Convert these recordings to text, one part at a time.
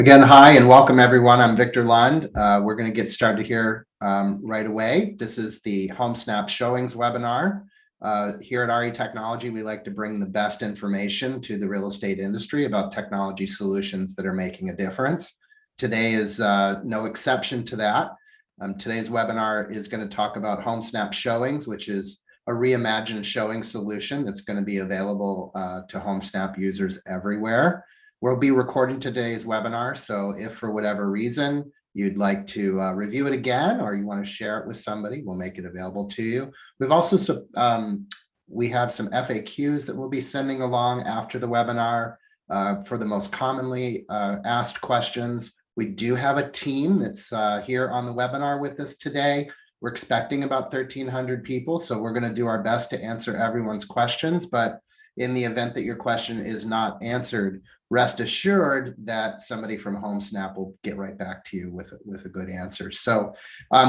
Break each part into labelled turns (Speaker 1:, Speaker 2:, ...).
Speaker 1: Again, hi and welcome everyone. I'm Victor Lund. We're going to get started here right away. This is the Homesnap Showings webinar. Here at RE Technology, we like to bring the best information to the real estate industry about technology solutions that are making a difference. Today is no exception to that. Today's webinar is going to talk about Homesnap Showings, which is a reimagined showing solution that's going to be available to Homesnap users everywhere. We'll be recording today's webinar, so if for whatever reason you'd like to review it again or you want to share it with somebody, we'll make it available to you. We've also we have some FAQs that we'll be sending along after the webinar for the most commonly asked questions. We do have a team that's here on the webinar with us today. We're expecting about 1,300 people, so we're going to do our best to answer everyone's questions, but in the event that your question is not answered, rest assured that somebody from Homesnap will get right back to you with a good answer. So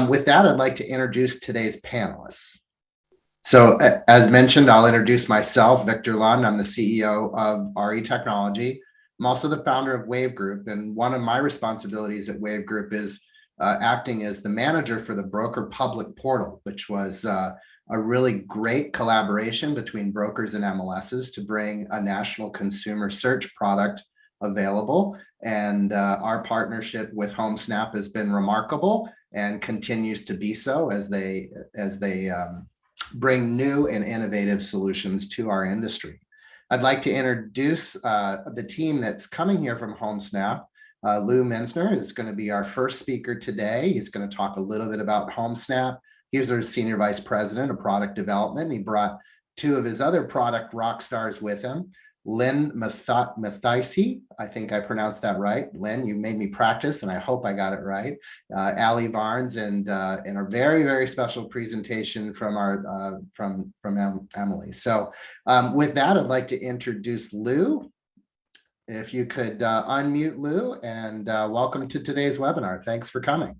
Speaker 1: with that, I'd like to introduce today's panelists. So as mentioned, I'll introduce myself, Victor Lund. I'm the CEO of RE Technology. I'm also the founder of Wave Group, and one of my responsibilities at Wave Group is acting as the manager for the Broker Public Portal, which was a really great collaboration between brokers and MLSs to bring a national consumer search product available. And our partnership with Homesnap has been remarkable and continues to be so as they bring new and innovative solutions to our industry. I'd like to introduce the team that's coming here from Homesnap. Lou Mintzer is going to be our first speaker today. He's going to talk a little bit about Homesnap. He's our Senior Vice President of Product Development. He brought two of his other product rock stars with him. Lynn Matthysse, I think I pronounced that right. Lynn, you made me practice, and I hope I got it right. Allison Varnes, and a very, very special presentation from our from Emily. So with that, I'd like to introduce Lou. If you could unmute Lou, and welcome to today's webinar. Thanks for coming.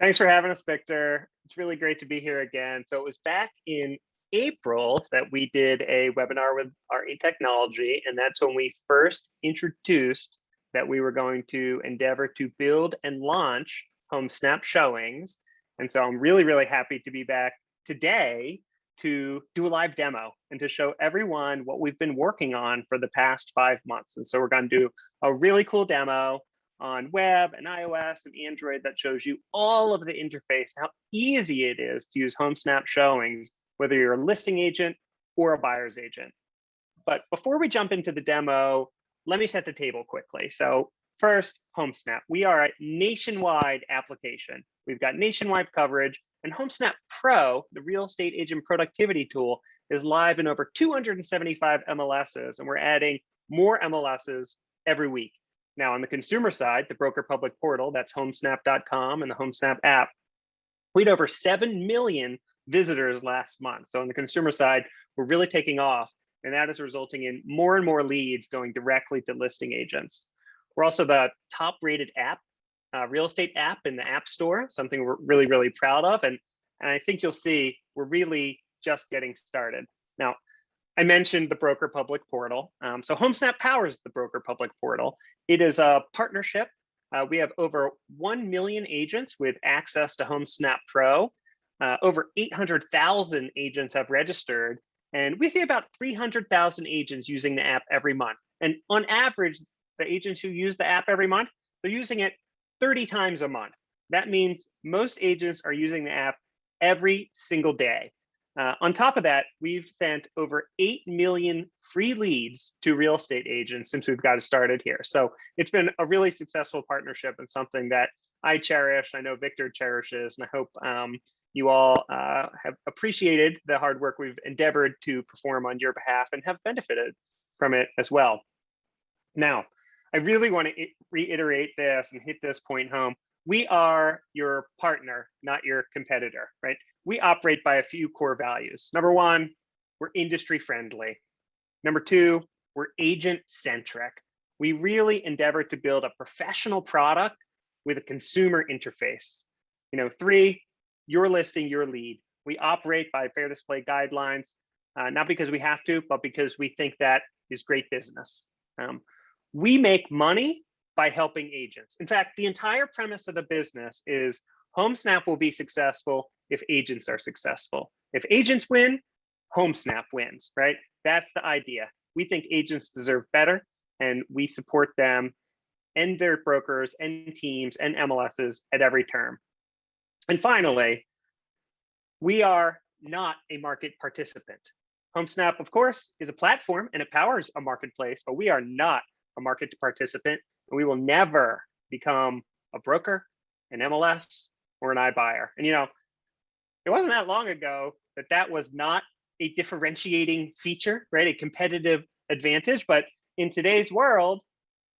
Speaker 2: Thanks for having us, Victor. It's really great to be here again. So it was back in April that we did a webinar with RE Technology, and that's when we first introduced that we were going to endeavor to build and launch Homesnap Showings. And so I'm really, really happy to be back today to do a live demo and to show everyone what we've been working on for the past 5 months. And so we're going to do a really cool demo on web and iOS and Android that shows you all of the interface, how easy it is to use Homesnap Showings, whether you're a listing agent or a buyer's agent. But before we jump into the demo, let me set the table quickly. So first, Homesnap. We are a nationwide application. We've got nationwide coverage, and Homesnap Pro, the real estate agent productivity tool, is live in over 275 MLSs, and we're adding more MLSs every week. Now, on the consumer side, the broker public portal, that's homesnap.com and the Homesnap app, we had over 7 million visitors last month. So on the consumer side, we're really taking off, and that is resulting in more and more leads going directly to listing agents. We're also the top rated app, real estate app in the App Store, something we're really, really proud of. And I think you'll see we're really just getting started. Now, I mentioned the broker public portal. So Homesnap powers the broker public portal. It is a partnership. We have over 1 million agents with access to Homesnap Pro. Over 800,000 agents have registered, and we see about 300,000 agents using the app every month. And on average, the agents who use the app every month, they're using it 30 times a month. That means most agents are using the app every single day. On top of that, we've sent over 8 million free leads to real estate agents since we've got it started here. So it's been a really successful partnership and something that I cherish. I know Victor cherishes, and I hope you all have appreciated the hard work we've endeavored to perform on your behalf and have benefited from it as well. Now, I really want to reiterate this and hit this point home. We are your partner, not your competitor, right? We operate by a few core values. Number one, we're industry friendly. Number two, we're agent centric. We really endeavor to build a professional product with a consumer interface. Three, your listing, your lead. We operate by fair display guidelines, not because we have to, but because we think that is great business. We make money by helping agents. In fact, the entire premise of the business is Homesnap will be successful if agents are successful. If agents win, Homesnap wins, right? That's the idea. We think agents deserve better, and we support them and their brokers and teams and MLSs at every turn. And finally, we are not a market participant. Homesnap, of course, is a platform and it powers a marketplace, but we are not a market participant, and we will never become a broker, an MLS, or an iBuyer. And it wasn't that long ago that that was not a differentiating feature, right? A competitive advantage, but in today's world,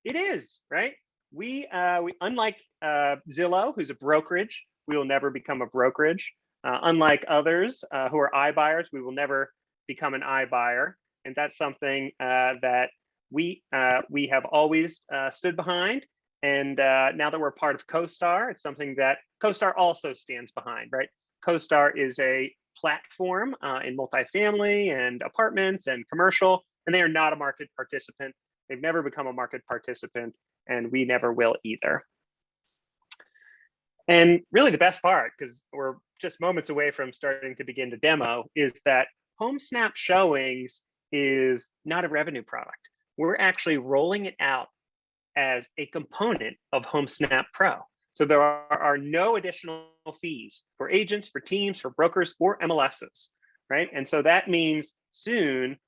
Speaker 2: it is, right? We unlike Zillow, who's a brokerage, we will never become a brokerage. Unlike others who are iBuyers, we will never become an iBuyer, and that's something that we have always stood behind. And now that we're part of CoStar, it's something that CoStar also stands behind, right? CoStar is a platform in multifamily and apartments and commercial, and they are not a market participant. They've never become a market participant, and we never will either. And really the best part, because we're just moments away from starting to begin the demo, is that Homesnap Showings is not a revenue product. We're actually rolling it out as a component of Homesnap Pro. So there are no additional fees for agents, for teams, for brokers, or MLSs, right? And so that means soon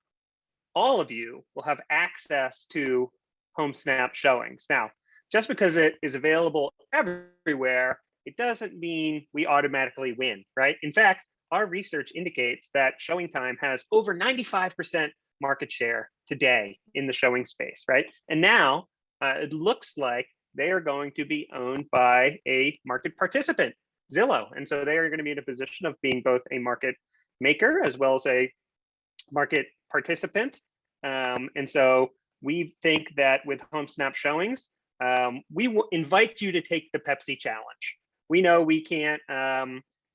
Speaker 2: all of you will have access to Homesnap Showings. Now, just because it is available everywhere, it doesn't mean we automatically win, right? In fact, our research indicates that Showing Time has over 95% market share today in the showing space, right? And now it looks like they are going to be owned by a market participant, Zillow. And so they are going to be in a position of being both a market maker as well as a market participant. And so we think that with Homesnap Showings, we will invite you to take the Pepsi challenge. We know we can't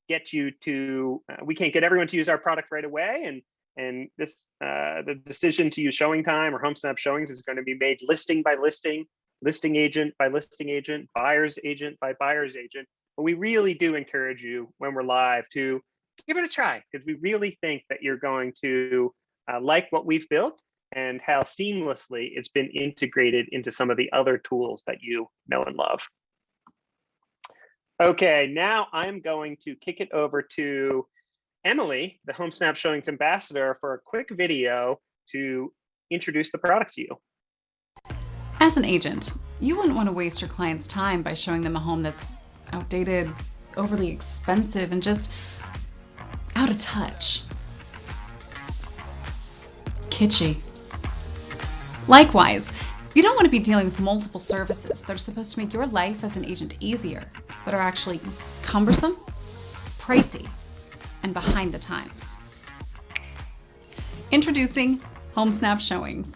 Speaker 2: get you to, we can't get everyone to use our product right away. And this, the decision to use Showing Time or Homesnap Showings is going to be made listing by listing, listing agent by listing agent, buyer's agent by buyer's agent. But we really do encourage you when we're live to give it a try, because we really think that you're going to like what we've built and how seamlessly it's been integrated into some of the other tools that you know and love. Okay, now I'm going to kick it over to Emily, the Homesnap Showings ambassador, for a quick video to introduce the product to you.
Speaker 3: As an agent, you wouldn't want to waste your client's time by showing them a home that's outdated, overly expensive, and just out of touch. Kitschy. Likewise, you don't want to be dealing with multiple services that are supposed to make your life as an agent easier, but are actually cumbersome, pricey, and behind the times. Introducing Homesnap Showings.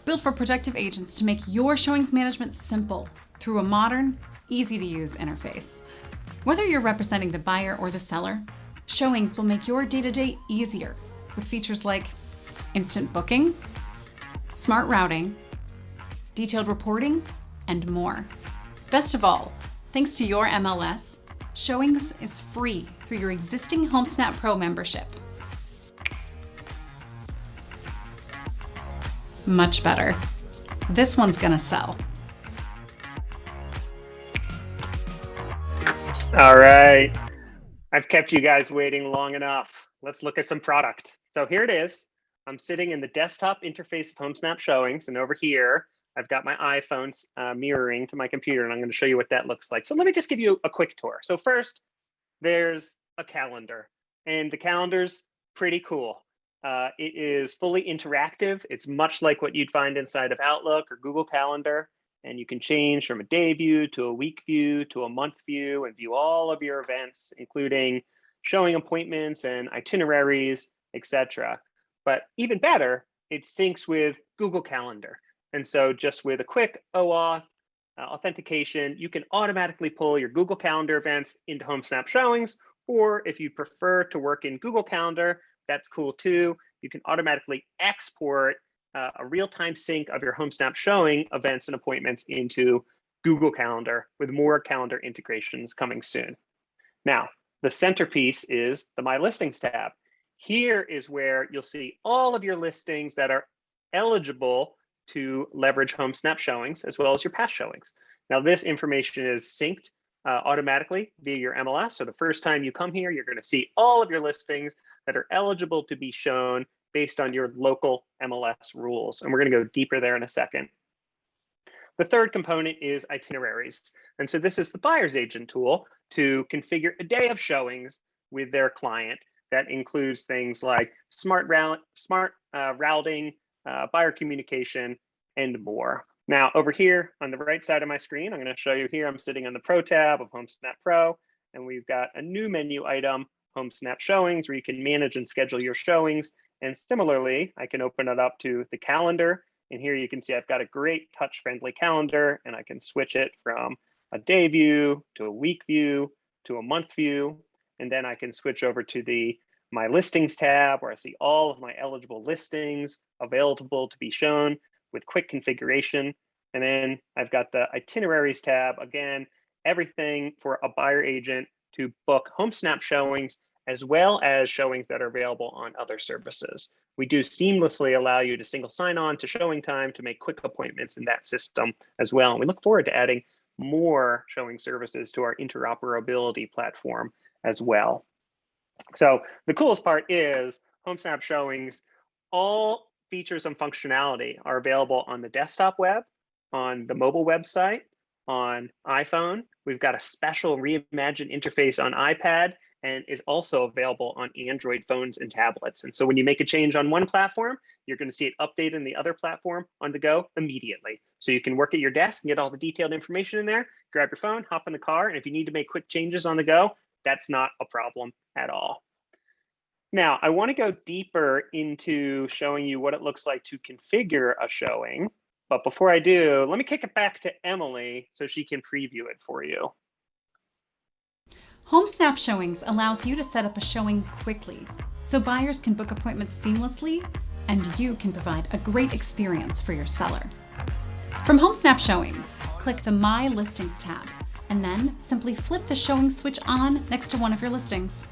Speaker 3: Built for productive agents to make your showings management simple through a modern, easy-to-use interface. Whether you're representing the buyer or the seller, Showings will make your day-to-day easier with features like instant booking, smart routing, detailed reporting, and more. Best of all, thanks to your MLS, Showings is free through your existing Homesnap Pro membership. Much better. This one's gonna sell.
Speaker 2: All right, I've kept you guys waiting long enough. Let's look at some product. So here it is. I'm sitting in the desktop interface of Homesnap Showings, and over here, I've got my iPhone mirroring to my computer, and I'm going to show you what that looks like. So let me just give you a quick tour. So first, there's a calendar, and the calendar's pretty cool. It is fully interactive. It's much like what you'd find inside of Outlook or Google Calendar, and you can change from a day view to a week view to a month view and view all of your events, including showing appointments and itineraries, etc. But even better, it syncs with Google Calendar. And so just with a quick OAuth authentication, you can automatically pull your Google Calendar events into Homesnap Showings, or if you prefer to work in Google Calendar, that's cool too. You can automatically export a real-time sync of your Homesnap showing events and appointments into Google Calendar, with more calendar integrations coming soon. Now, the centerpiece is the My Listings tab. Here is where you'll see all of your listings that are eligible to leverage Homesnap showings, as well as your past showings. Now, this information is synced automatically via your MLS. So the first time you come here, you're going to see all of your listings that are eligible to be shown based on your local MLS rules. And we're going to go deeper there in a second. The third component is Itineraries. And so this is the buyer's agent tool to configure a day of showings with their client. That includes things like smart routing, buyer communication, and more. Now, over here on the right side of my screen, I'm going to show you here, I'm sitting on the Pro tab of Homesnap Pro, and we've got a new menu item, Homesnap Showings, where you can manage and schedule your showings. And similarly, I can open it up to the calendar. And here you can see I've got a great touch-friendly calendar, and I can switch it from a day view to a week view to a month view. And then I can switch over to the My Listings tab, where I see all of my eligible listings available to be shown with quick configuration. And then I've got the Itineraries tab, again, everything for a buyer agent to book Homesnap showings, as well as showings that are available on other services. We do seamlessly allow you to single sign on to showing time to make quick appointments in that system as well. And we look forward to adding more showing services to our interoperability platform as well. So the coolest part is Homesnap Showings, all features and functionality are available on the desktop web, on the mobile website, on iPhone. We've got a special reimagined interface on iPad, and is also available on Android phones and tablets. And so when you make a change on one platform, you're going to see it update in the other platform on the go immediately. So you can work at your desk and get all the detailed information in there, grab your phone, hop in the car, and if you need to make quick changes on the go, that's not a problem at all. Now, I want to go deeper into showing you what it looks like to configure a showing. But before I do, let me kick it back to Emily so she can preview it for you.
Speaker 3: Homesnap Showings allows you to set up a showing quickly, so buyers can book appointments seamlessly and you can provide a great experience for your seller. From Homesnap Showings, click the My Listings tab, and then simply flip the showing switch on next to one of your listings.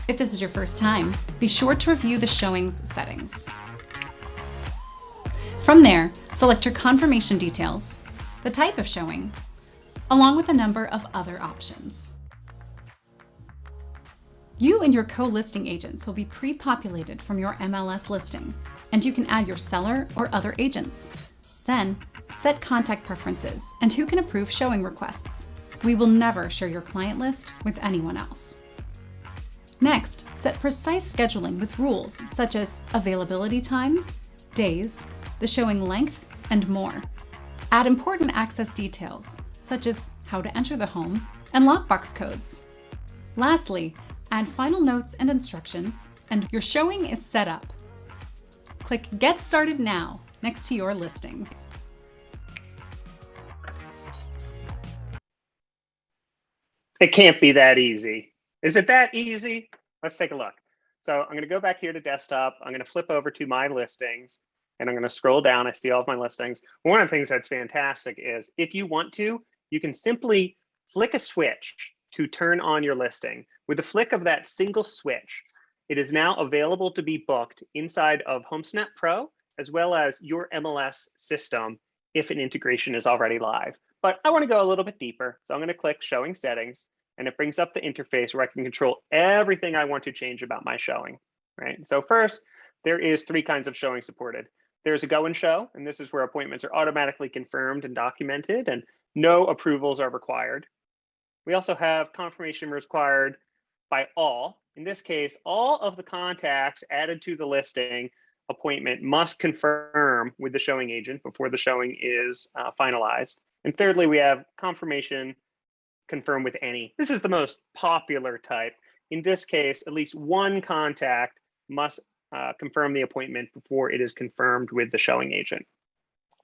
Speaker 3: If this is your first time, be sure to review the showings settings. From there, select your confirmation details, the type of showing, along with a number of other options. You and your co-listing agents will be pre-populated from your MLS listing, and you can add your seller or other agents. Then, set contact preferences and who can approve showing requests. We will never share your client list with anyone else. Next, set precise scheduling with rules such as availability times, days, the showing length, and more. Add important access details, such as how to enter the home and lockbox codes. Lastly, add final notes and instructions, and your showing is set up. Click Get Started Now next to your listings.
Speaker 2: It can't be that easy. Is it that easy? Let's take a look. So I'm going to go back here to desktop. I'm going to flip over to My Listings, and I'm going to scroll down. I see all of my listings. One of the things that's fantastic is if you want to, you can simply flick a switch to turn on your listing. With the flick of that single switch, it is now available to be booked inside of Homesnap Pro, as well as your MLS system if an integration is already live. But I want to go a little bit deeper. So I'm going to click Showing Settings, and it brings up the interface where I can control everything I want to change about my showing, right? So first, there is 3 kinds of showing supported. There's a go and show, and this is where appointments are automatically confirmed and documented, and no approvals are required. We also have confirmation required by all. In this case, all of the contacts added to the listing appointment must confirm with the showing agent before the showing is finalized. And thirdly, we have confirmation confirm with any. This is the most popular type. In this case, at least one contact must confirm the appointment before it is confirmed with the showing agent.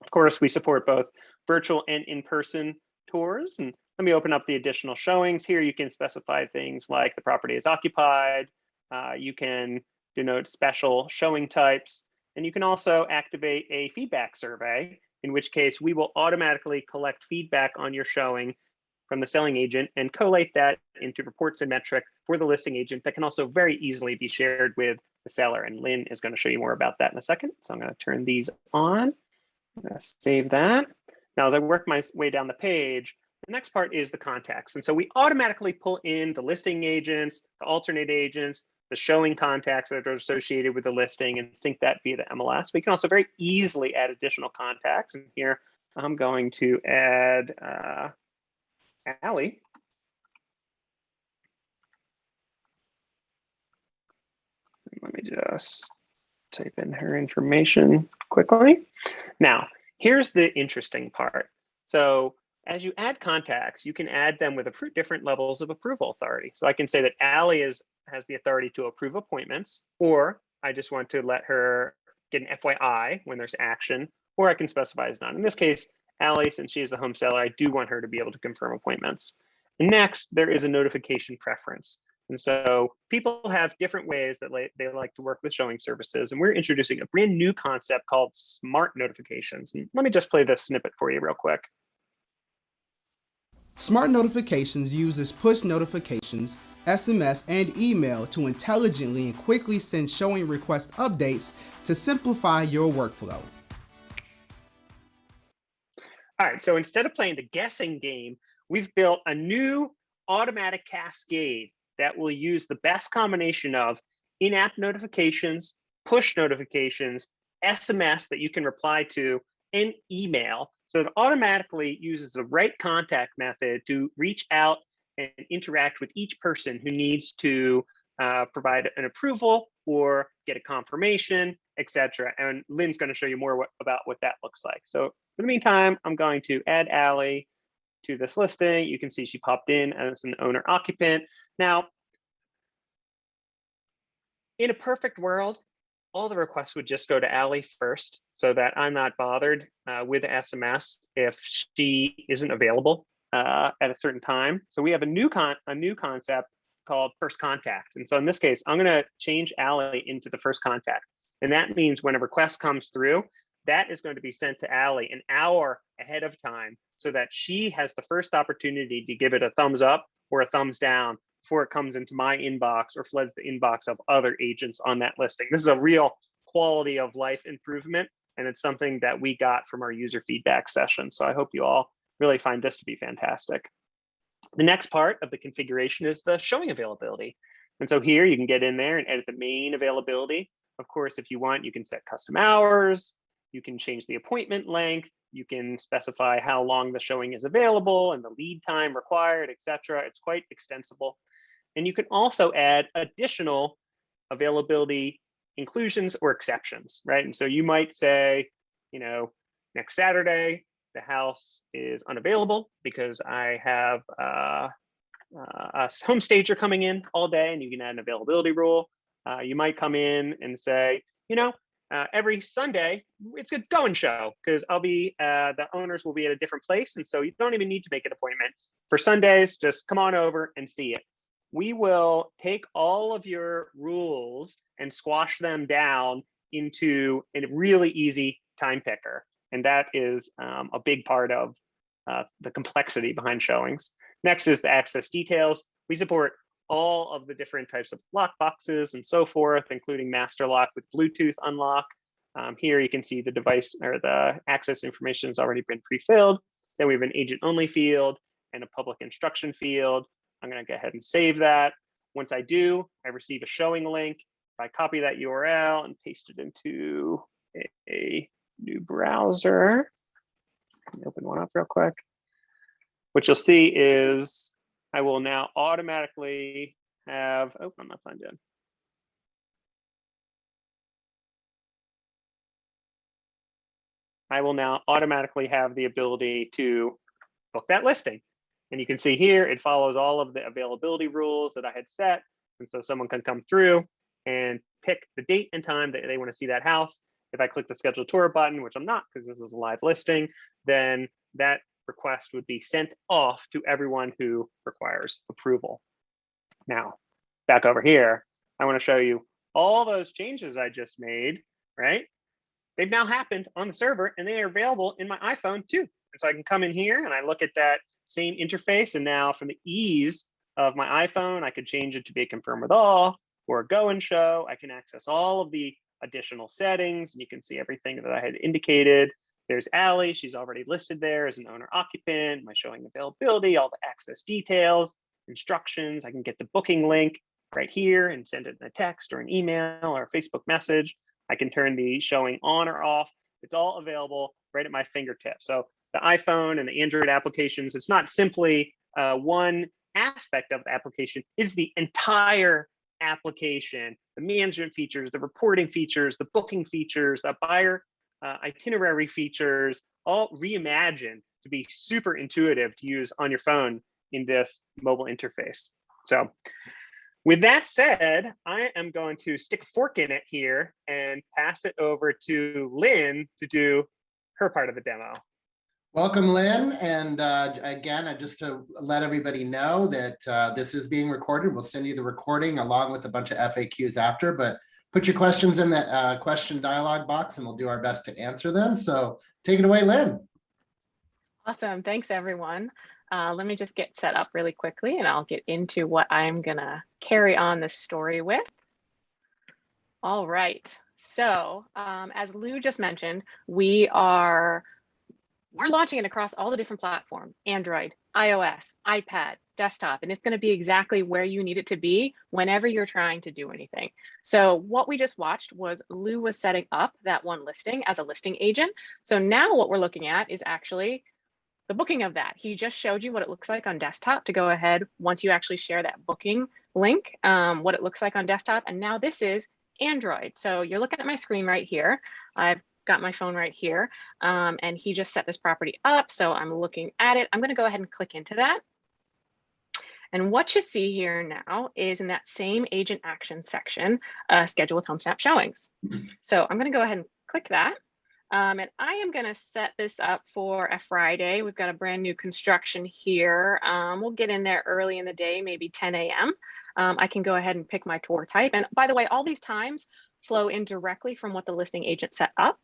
Speaker 2: Of course, we support both virtual and in-person tours. And let me open up the additional showings. Here you can specify things like the property is occupied. You can denote special showing types. And you can also activate a feedback survey, in which case we will automatically collect feedback on your showing from the selling agent and collate that into reports and metric for the listing agent that can also very easily be shared with the seller. And Lynn is going to show you more about that in a second. So I'm going to turn these on. I'm going to save that. Now, as I work my way down the page, the next part is the contacts. And so we automatically pull in the listing agents, the alternate agents, the showing contacts that are associated with the listing and sync that via the MLS. We can also very easily add additional contacts. And here I'm going to add Allie. Let me just type in her information quickly. Now, here's the interesting part. So as you add contacts, you can add them with different levels of approval authority. So I can say that Allie has the authority to approve appointments, or I just want to let her get an FYI when there's action, or I can specify as none. In this case, Allie, since she is the home seller, I do want her to be able to confirm appointments. And next, there is a notification preference. And so people have different ways that they like to work with showing services. And we're introducing a brand new concept called smart notifications. And let me just play this snippet for you real quick.
Speaker 4: Smart Notifications uses push notifications, SMS, and email to intelligently and quickly send showing request updates to simplify your workflow.
Speaker 2: All right, so instead of playing the guessing game, we've built a new automatic cascade that will use the best combination of in-app notifications, push notifications, SMS that you can reply to, and email. So it automatically uses the right contact method to reach out and interact with each person who needs to provide an approval or get a confirmation, etc. And Lynn's going to show you more about what that looks like. So in the meantime, I'm going to add Allie to this listing. You can see she popped in as an owner occupant. Now, in a perfect world, all the requests would just go to Allie first so that I'm not bothered with SMS if she isn't available at a certain time. So we have a new concept called first contact. And so in this case, I'm going to change Allie into the first contact. And that means when a request comes through, that is going to be sent to Allie an hour ahead of time so that she has the first opportunity to give it a thumbs up or a thumbs down before it comes into my inbox or floods the inbox of other agents on that listing. This is a real quality of life improvement, and it's something that we got from our user feedback session. So I hope you all really find this to be fantastic. The next part of the configuration is the showing availability. And so here you can get in there and edit the main availability. Of course, if you want, you can set custom hours, you can change the appointment length, you can specify how long the showing is available and the lead time required, etc. It's quite extensible. And you can also add additional availability inclusions or exceptions, right? And so you might say, next Saturday, the house is unavailable because I have a home stager coming in all day, and you can add an availability rule. You might come in and say, every Sunday, it's a go and show because I'll be, the owners will be at a different place. And so you don't even need to make an appointment. For Sundays, just come on over and see it. We will take all of your rules and squash them down into a really easy time picker. And that is a big part of the complexity behind showings. Next is the access details. We support all of the different types of lock boxes and so forth, including master lock with Bluetooth unlock. Here you can see the device or the access information has already been pre-filled. Then we have an agent only field and a public instruction field. I'm going to go ahead and save that. Once I do, I receive a showing link. If I copy that URL and paste it into a new browser, let me open one up real quick. What you'll see is I will now automatically have, I'm not signed in. I will now automatically have the ability to book that listing. And you can see here, it follows all of the availability rules that I had set. And so someone can come through and pick the date and time that they want to see that house. If I click the schedule tour button, which I'm not because this is a live listing, then that request would be sent off to everyone who requires approval. Now, back over here, I want to show you all those changes I just made, right? they've now happened on the server and they are available in my iPhone too. And so I can come in here and I look at that same interface, and now from the ease of my iPhone, I could change it to be a confirm with all or a go and show. I can access all of the additional settings, and you can see everything that I had indicated. There's Allie, she's already listed there as an owner occupant, my showing availability, all the access details, instructions. I can get the booking link right here and send it in a text or an email or a Facebook message. I can turn the showing on or off. It's all available right at my fingertips. So the iPhone and the Android applications, it's not simply one aspect of the application, it's the entire application, the management features, the reporting features, the booking features, the buyer itinerary features, all reimagined to be super intuitive to use on your phone in this mobile interface. So with that said, I am going to stick a fork in it here and pass it over to Lynn to do her part of the demo.
Speaker 1: Welcome, Lynn. And again, just to let everybody know that this is being recorded. We'll send you the recording along with a bunch of FAQs after, but put your questions in the question dialog box and we'll do our best to answer them. So take it away, Lynn.
Speaker 5: Awesome. Thanks, everyone. Let me just get set up really quickly and I'll get into what I'm going to carry on this story with. All right. So as Lou just mentioned, we're launching it across all the different platforms, Android, iOS, iPad, desktop, and it's going to be exactly where you need it to be whenever you're trying to do anything. So what we just watched was Lou was setting up that one listing as a listing agent. So now what we're looking at is actually the booking of that. He just showed you what it looks like on desktop to go ahead once you actually share that booking link, what it looks like on desktop. And now this is Android. So you're looking at my screen right here. I've got my phone right here, and he just set this property up. So I'm looking at it. I'm going to go ahead and click into that. And what you see here now is in that same agent action section, schedule with Homesnap Showings. So I'm going to go ahead and click that. And I am going to set this up for a Friday. We've got a brand new construction here. We'll get in there early in the day, maybe 10 a.m. I can go ahead and pick my tour type. And by the way, all these times flow in directly from what the listing agent set up.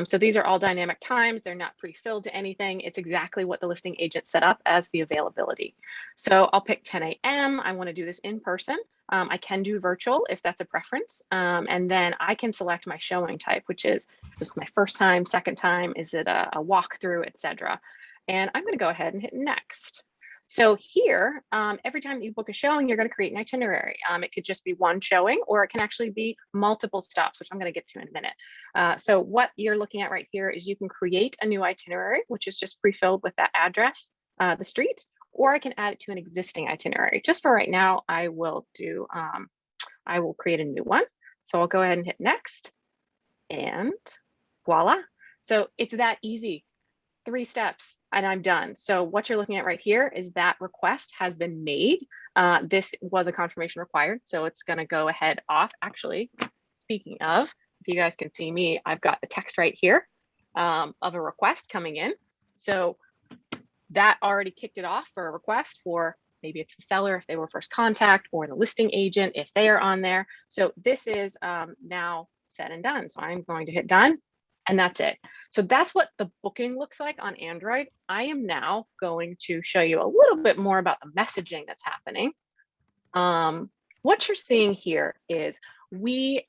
Speaker 5: So these are all dynamic times. They're not pre-filled to anything. It's exactly what the listing agent set up as the availability. So I'll pick 10 a.m. I want to do this in person. I can do virtual if that's a preference. And then I can select my showing type, which is this my first time, second time, is it a walkthrough, etc. And I'm going to go ahead and hit next. So here, every time that you book a showing, you're going to create an itinerary. It could just be one showing, or it can actually be multiple stops, which I'm going to get to in a minute. So what you're looking at right here is you can create a new itinerary, which is just pre-filled with that address, the street, or I can add it to an existing itinerary. Just for right now, I will create a new one. So I'll go ahead and hit next, and voila. So it's that easy. 3 steps and I'm done. So what you're looking at right here is that request has been made. This was a confirmation required, so it's going to go ahead off. Actually, speaking of, if you guys can see me, I've got the text right here of a request coming in. So that already kicked it off for a request for maybe it's the seller if they were first contact, or the listing agent if they are on there. So this is now set and done. So I'm going to hit done. And that's it. So that's what the booking looks like on Android. I am now going to show you a little bit more about the messaging that's happening. What you're seeing here is with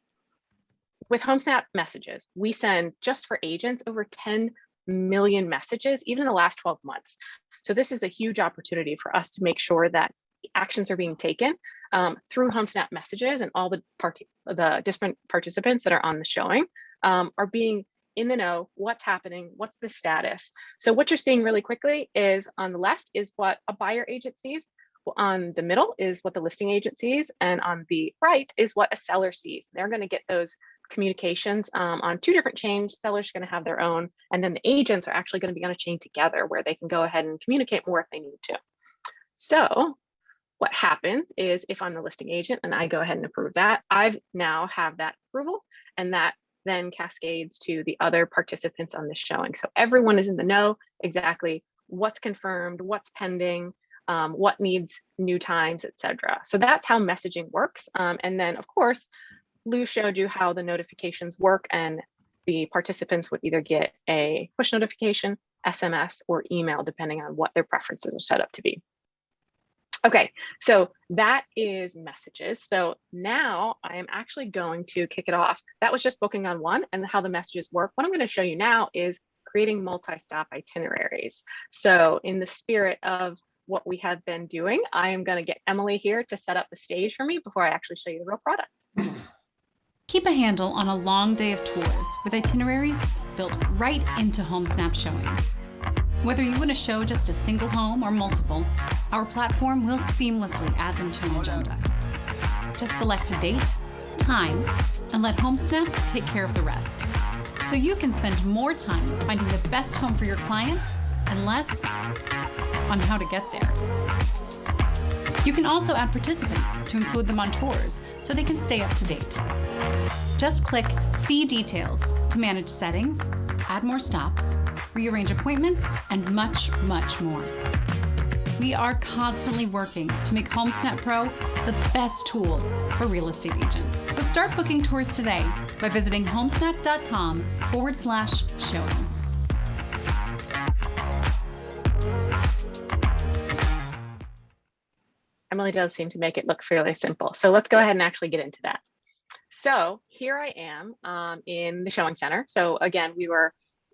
Speaker 5: Homesnap messages, we send just for agents over 10 million messages, even in the last 12 months. So this is a huge opportunity for us to make sure that actions are being taken through Homesnap messages, and all the different participants that are on the showing are being in the know, what's happening, what's the status. So what you're seeing really quickly is on the left is what a buyer agent sees, on the middle is what the listing agent sees, and on the right is what a seller sees. They're going to get those communications on 2 different chains. Sellers are going to have their own, and then the agents are actually going to be on a chain together where they can go ahead and communicate more if they need to. So what happens is if I'm the listing agent and I go ahead and approve that, I've now have that approval, and that then cascades to the other participants on this showing. So everyone is in the know exactly what's confirmed, what's pending, what needs new times, etc. So that's how messaging works. And then of course, Lou showed you how the notifications work, and the participants would either get a push notification, SMS, or email, depending on what their preferences are set up to be. Okay, so that is messages. So now I am actually going to kick it off. That was just booking on one and how the messages work. What I'm going to show you now is creating multi-stop itineraries. So in the spirit of what we have been doing, I am going to get Emily here to set up the stage for me before I actually show you the real product.
Speaker 3: Keep a handle on a long day of tours with itineraries built right into Homesnap Showings. Whether you want to show just a single home or multiple, our platform will seamlessly add them to an agenda. Just select a date, time, and let Homesnap take care of the rest. So you can spend more time finding the best home for your client and less on how to get there. You can also add participants to include them on tours so they can stay up to date. Just click See Details to manage settings, add more stops, rearrange appointments, and much, much more. We are constantly working to make Homesnap Pro the best tool for real estate agents. So start booking tours today by visiting homesnap.com/showings.
Speaker 5: Emily does seem to make it look fairly simple. So let's go ahead and actually get into that. So here I am in the showing center. So again,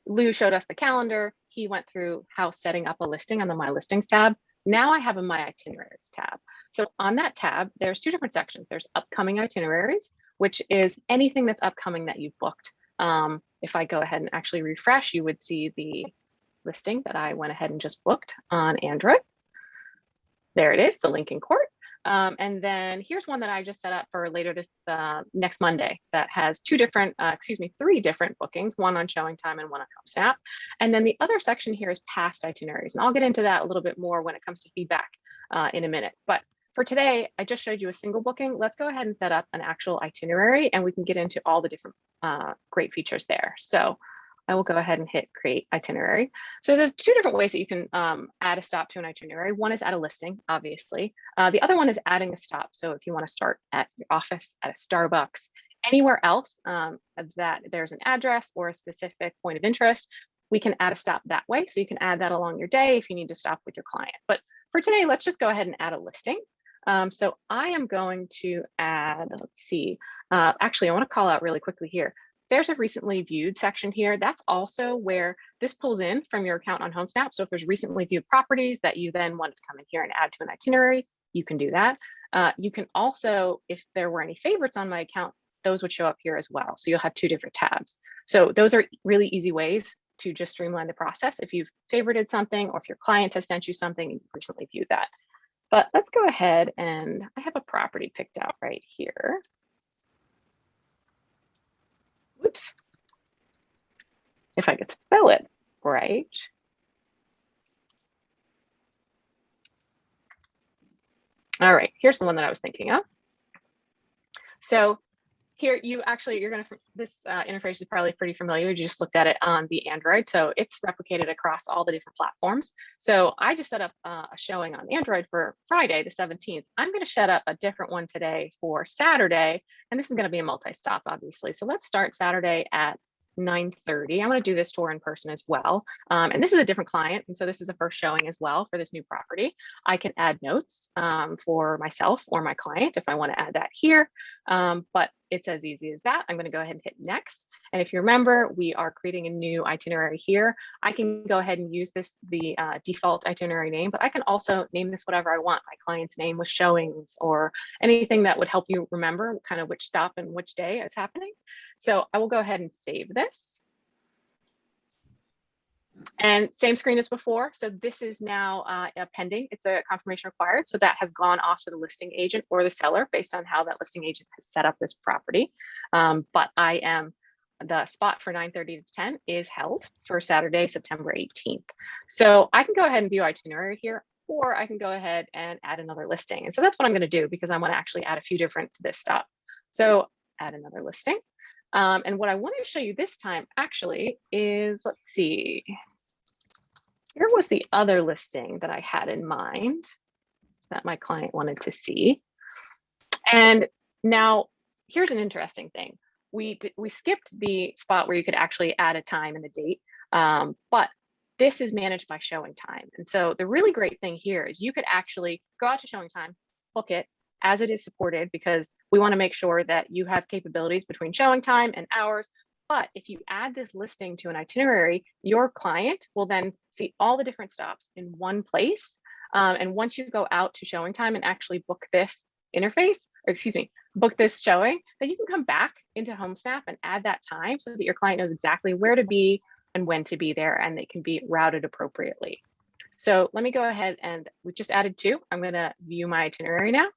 Speaker 5: Lou showed us the calendar. He went through how setting up a listing on the My Listings tab. Now I have a My Itineraries tab. So on that tab, there's two different sections. There's upcoming itineraries, which is anything that's upcoming that you've booked. If I go ahead and actually refresh, you would see the listing that I went ahead and just booked on Android. There it is, the Lincoln Court. And then here's one that I just set up for later this next Monday that has three different bookings, one on Showing Time and one on Homesnap. And then the other section here is past itineraries. And I'll get into that a little bit more when it comes to feedback in a minute. But for today, I just showed you a single booking. Let's go ahead and set up an actual itinerary and we can get into all the different great features there. So I will go ahead and hit create itinerary. So there's two different ways that you can add a stop to an itinerary. One is add a listing, obviously. The other one is adding a stop. So if you want to start at your office, at a Starbucks, anywhere else that there's an address or a specific point of interest, we can add a stop that way. So you can add that along your day if you need to stop with your client. But for today, let's just go ahead and add a listing. So I am going to add, let's see, actually, I want to call out really quickly here. There's a recently viewed section here. That's also where this pulls in from your account on Homesnap. So if there's recently viewed properties that you then want to come in here and add to an itinerary, you can do that. You can also, if there were any favorites on my account, those would show up here as well. So you'll have two different tabs. So those are really easy ways to just streamline the process if you've favorited something or if your client has sent you something and you recently viewed that. But let's go ahead and I have a property picked out right here. Whoops. If I could spell it right. All right, here's the one that I was thinking of. So here you're going to, this interface is probably pretty familiar. You just looked at it on the Android. So it's replicated across all the different platforms. So I just set up a showing on Android for Friday, the 17th. I'm going to set up a different one today for Saturday. And this is going to be a multi-stop, obviously. So let's start Saturday at 9:30. I'm going to do this tour in person as well. And this is a different client. And so this is the first showing as well for this new property. I can add notes for myself or my client if I want to add that here. But it's as easy as that. I'm going to go ahead and hit next. And if you remember, we are creating a new itinerary here. I can go ahead and use the default itinerary name, but I can also name this whatever I want. My client's name was Showings or anything that would help you remember kind of which stop and which day it's happening. So I will go ahead and save this. And same screen as before. So this is now pending. It's a confirmation required. So that has gone off to the listing agent or the seller based on how that listing agent has set up this property. But the spot for 9:30 to 10 is held for Saturday, September 18th. So I can go ahead and view itinerary here, or I can go ahead and add another listing. And so that's what I'm going to do because I want to actually add a few different to this stop. So add another listing. And what I want to show you this time actually is, let's see, here was the other listing that I had in mind that my client wanted to see. And now here's an interesting thing. we skipped the spot where you could actually add a time and a date, but this is managed by showing time. And so the really great thing here is you could actually go out to showing time, book it as it is supported, because we want to make sure that you have capabilities between showing time and hours. But if you add this listing to an itinerary, your client will then see all the different stops in one place. And once you go out to showing time and actually book this interface, or excuse me, book this showing, then you can come back into Homesnap and add that time so that your client knows exactly where to be and when to be there, and they can be routed appropriately. So let me go ahead, and we just added 2. I'm going to view my itinerary now.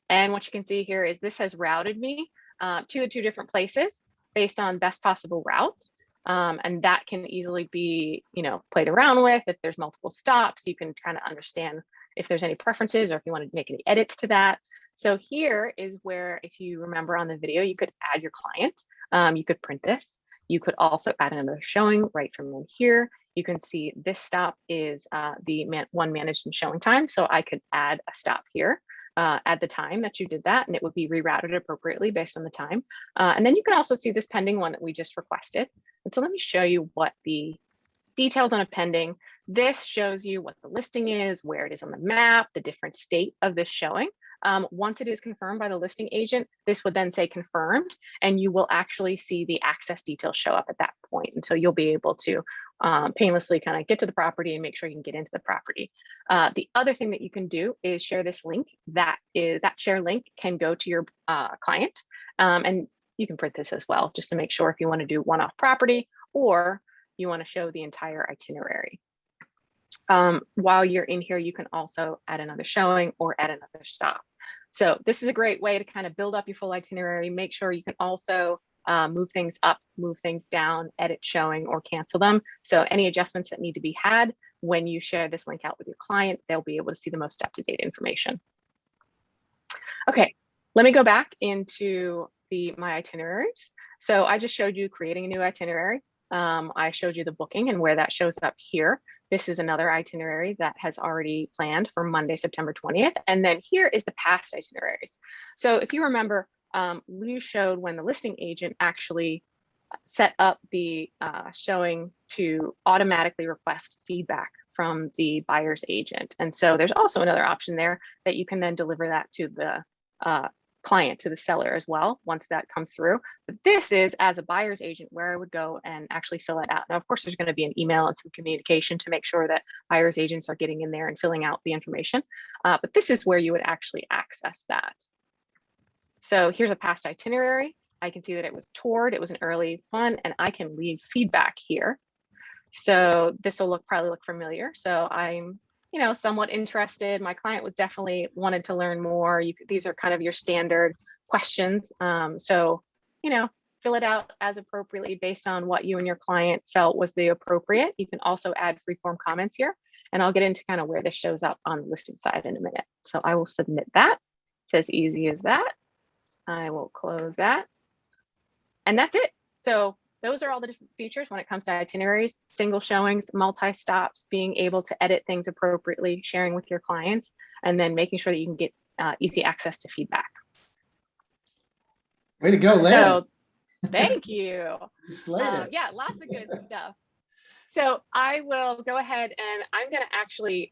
Speaker 5: And what you can see here is this has routed me to the 2 different places based on best possible route. And that can easily be, played around with. If there's multiple stops, you can kind of understand if there's any preferences or if you want to make any edits to that. So here is where, if you remember on the video, you could add your client. You could print this. You could also add another showing right from in here. You can see this stop is the one managed in showing time. So I could add a stop here. At the time that you did that, and it would be rerouted appropriately based on the time. And then you can also see this pending one that we just requested. And so let me show you what the details on a pending. This shows you what the listing is, where it is on the map, the different state of this showing. Once it is confirmed by the listing agent, this would then say confirmed, and you will actually see the access details show up at that point. And so you'll be able to painlessly kind of get to the property and make sure you can get into the property. The other thing that you can do is share this link. That share link can go to your client, and you can print this as well, just to make sure if you want to do one-off property or you want to show the entire itinerary. While you're in here, you can also add another showing or add another stop. So this is a great way to kind of build up your full itinerary. Make sure you can also move things up, move things down, edit showing, or cancel them. So any adjustments that need to be had when you share this link out with your client, they'll be able to see the most up-to-date information. Okay, let me go back into my itineraries. So I just showed you creating a new itinerary. I showed you the booking and where that shows up here. This is another itinerary that has already planned for Monday, September 20th. And then here is the past itineraries. So if you remember, Lou showed when the listing agent actually set up the showing to automatically request feedback from the buyer's agent. And so there's also another option there that you can then deliver that to the client, to the seller as well, once that comes through. But this is as a buyer's agent where I would go and actually fill it out. Now, of course, there's going to be an email and some communication to make sure that buyer's agents are getting in there and filling out the information. But this is where you would actually access that. So here's a past itinerary. I can see that it was toured, it was an early one, and I can leave feedback here. So this will probably look familiar. So I'm somewhat interested. My client was definitely wanted to learn more. These are kind of your standard questions. So, fill it out as appropriately based on what you and your client felt was the appropriate. You can also add free-form comments here, and I'll get into kind of where this shows up on the listing side in a minute. So I will submit that. It's as easy as that. I will close that. And that's it. So those are all the different features when it comes to itineraries: single showings, multi-stops, being able to edit things appropriately, sharing with your clients, and then making sure that you can get easy access to feedback.
Speaker 1: Way to go, Lynn.
Speaker 5: So thank you.
Speaker 1: Yeah,
Speaker 5: lots of good stuff. So I will go ahead and I'm going to actually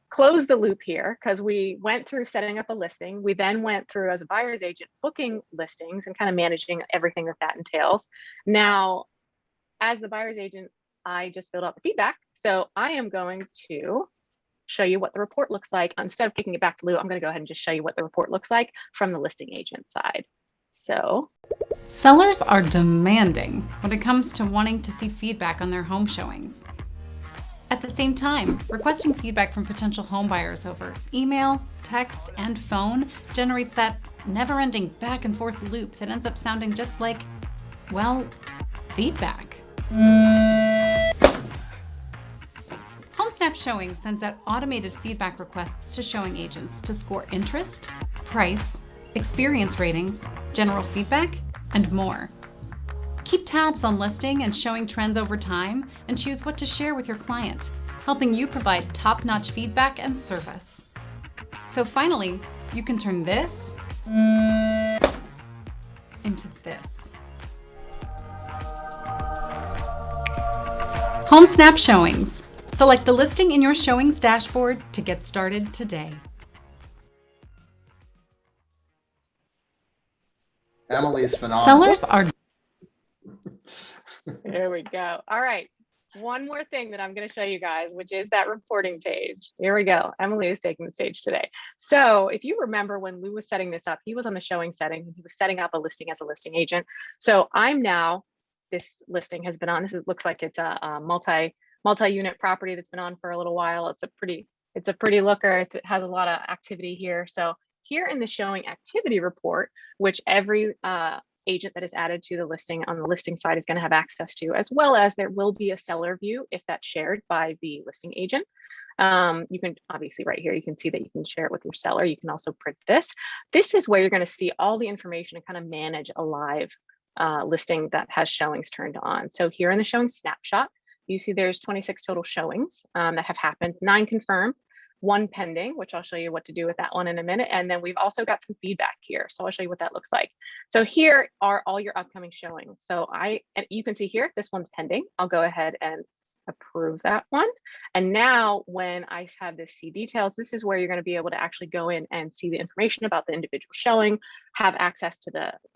Speaker 5: close the loop here, because we went through setting up a listing. We then went through, as a buyer's agent, booking listings and kind of managing everything that entails. Now, as the buyer's agent, I just filled out the feedback. So I am going to show you what the report looks like. Instead of kicking it back to Lou, I'm going to go ahead and just show you what the report looks like from the listing agent side. So
Speaker 3: sellers are demanding when it comes to wanting to see feedback on their home showings. At the same time, requesting feedback from potential home buyers over email, text, and phone generates that never-ending back and forth loop that ends up sounding just like, well, feedback. Homesnap Showings sends out automated feedback requests to showing agents to score interest, price, experience ratings, general feedback, and more. Keep tabs on listing and showing trends over time, and choose what to share with your client, helping you provide top-notch feedback and service. So finally, you can turn this into this. Homesnap Showings. Select a listing in your Showings dashboard to get started today.
Speaker 1: Emily's phenomenal.
Speaker 3: Sellers are
Speaker 5: There we go. All right. One more thing that I'm going to show you guys, which is that reporting page. Here we go. Emily is taking the stage today. So if you remember when Lou was setting this up, he was on the showing setting. He was setting up a listing as a listing agent. So I'm now, this listing has been on, looks like it's a multi-unit property that's been on for a little while. It's a pretty looker. It has a lot of activity here. So here in the showing activity report, which every agent that is added to the listing on the listing side is going to have access to, as well as there will be a seller view if that's shared by the listing agent. You can obviously right here, you can see that you can share it with your seller. You can also print this. This is where you're going to see all the information and kind of manage a live listing that has showings turned on. So here in the showing snapshot, you see there's 26 total showings that have happened, 9 confirmed, 1 pending, which I'll show you what to do with that one in a minute. And then we've also got some feedback here. So I'll show you what that looks like. So here are all your upcoming showings. So and you can see here, this one's pending. I'll go ahead and approve that one. And now when I have this see details, this is where you're going to be able to actually go in and see the information about the individual showing, have access to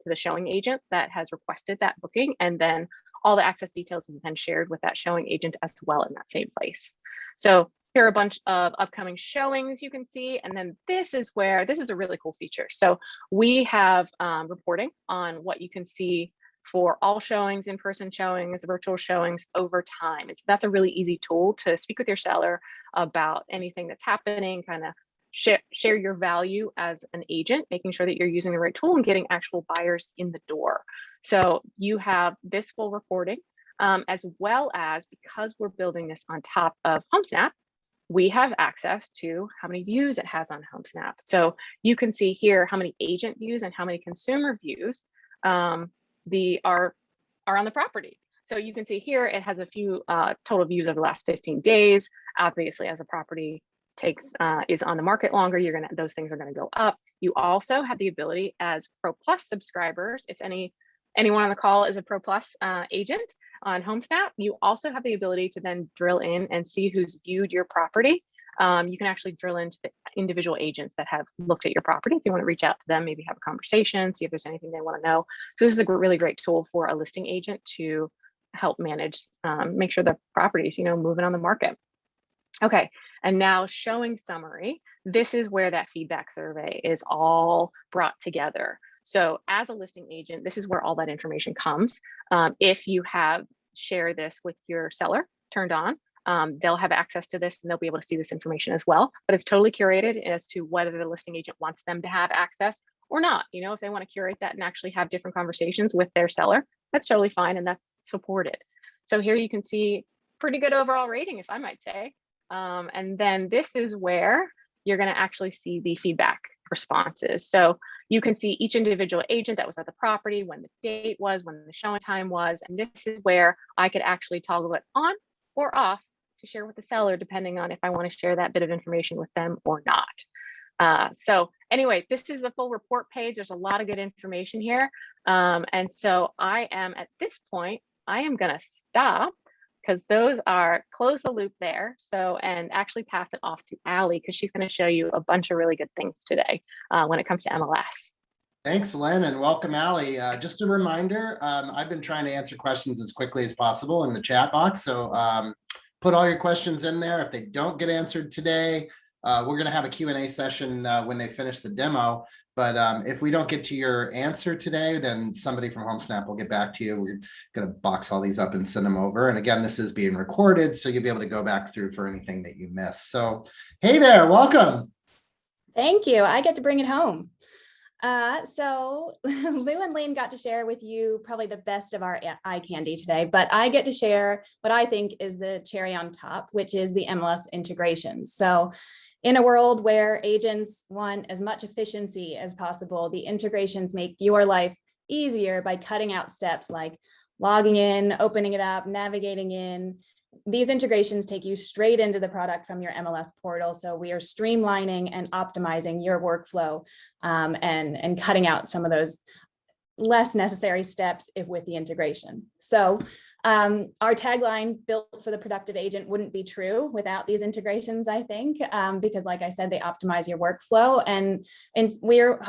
Speaker 5: the showing agent that has requested that booking, and then all the access details is then shared with that showing agent as well in that same place. So here are a bunch of upcoming showings you can see. And then this is a really cool feature. So we have reporting on what you can see for all showings, in-person showings, virtual showings over time. That's a really easy tool to speak with your seller about anything that's happening, kind of share your value as an agent, making sure that you're using the right tool and getting actual buyers in the door. So you have this full reporting, as well as, because we're building this on top of Homesnap, we have access to how many views it has on Homesnap. So you can see here how many agent views and how many consumer views are on the property. So you can see here it has a few total views over the last 15 days. Obviously, as a property is on the market longer, those things are going to go up. You also have the ability as Pro Plus subscribers, if anyone on the call is a Pro Plus agent on Homesnap, you also have the ability to then drill in and see who's viewed your property. You can actually drill into the individual agents that have looked at your property. If you want to reach out to them, maybe have a conversation, see if there's anything they want to know. So this is a really great tool for a listing agent to help manage, make sure the property's moving on the market. Okay, and now showing summary. This is where that feedback survey is all brought together. So as a listing agent, this is where all that information comes. If you have shared this with your seller turned on, they'll have access to this and they'll be able to see this information as well. But it's totally curated as to whether the listing agent wants them to have access or not. If they want to curate that and actually have different conversations with their seller, that's totally fine and that's supported. So here you can see pretty good overall rating, if I might say. And then this is where you're going to actually see the feedback responses. So you can see each individual agent that was at the property, when the date was, when the showing time was, and this is where I could actually toggle it on or off to share with the seller, depending on if I want to share that bit of information with them or not. So anyway, this is the full report page. There's a lot of good information here. And so at this point, I am going to stop, because those are close the loop there. So, and actually pass it off to Allie, because she's going to show you a bunch of really good things today when it comes to MLS.
Speaker 1: Thanks, Lynn, and welcome, Allie. Just a reminder, I've been trying to answer questions as quickly as possible in the chat box. So put all your questions in there. If they don't get answered today, we're going to have a Q&A session when they finish the demo. But if we don't get to your answer today, then somebody from Homesnap will get back to you. We're going to box all these up and send them over. And again, this is being recorded, so you'll be able to go back through for anything that you missed. So, hey there, welcome.
Speaker 6: Thank you. I get to bring it home. So Lou and Lynn got to share with you probably the best of our eye candy today, but I get to share what I think is the cherry on top, which is the Mls integrations. So in a world where agents want as much efficiency as possible, the integrations make your life easier by cutting out steps like logging in, opening it up, navigating in. These integrations take you straight into the product from your MLS portal. So we are streamlining and optimizing your workflow and cutting out some of those less necessary steps if with the integration. So our tagline, built for the productive agent, wouldn't be true without these integrations, I think, because like I said, they optimize your workflow. And we're